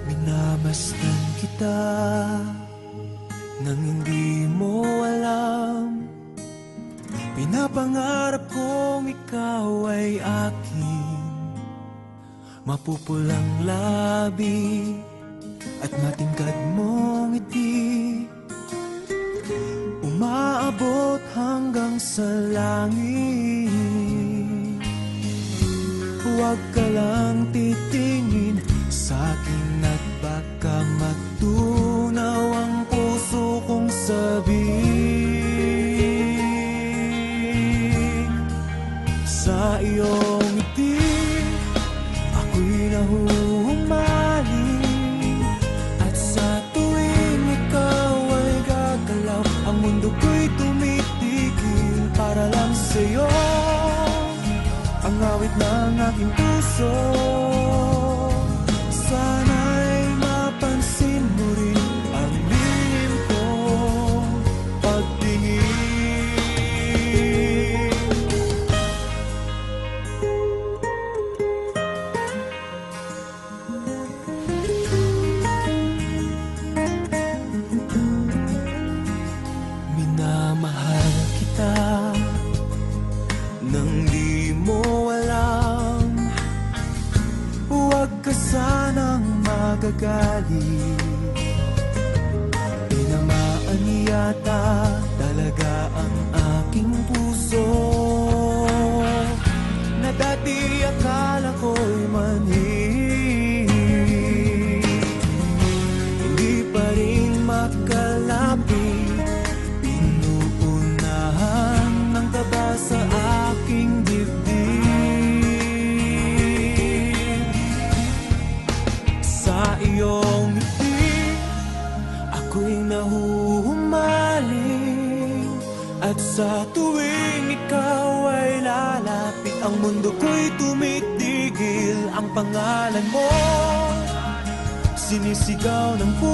Minabastan kita nang hindi mo alam. Pinapangarap kong ikaw ay akin. Mapupulang labi at matingkad mong ngiti, umaabot hanggang sa langit. Huwag ka lang titingin sa'kin at baka matunaw ang puso kong sabik. Sa iyong ngiti ako'y nahuhumaling, at sa tuwing ikaw ay gagalaw, ang mundo ko'y tumitigil para lang sa'yo. Ang awit ng aking puso, sana'y mapansin mo rin ang lihim kong pagtingin. Minamahal kita nang di mo alam. Huwag ka sanang magagalit, tinamaan yata talaga ang aking puso, na dati akala ko'y manhid. Hindi pa rin makalapit, pinuunahan ng kaba sa aking dibdib. Sa iyong ngiti ako'y nahuhumaling, at sa tuwing ikaw ay lalapit, ang mundo ko'y tumitigil. Ang pangalan mo sinisigaw ng puso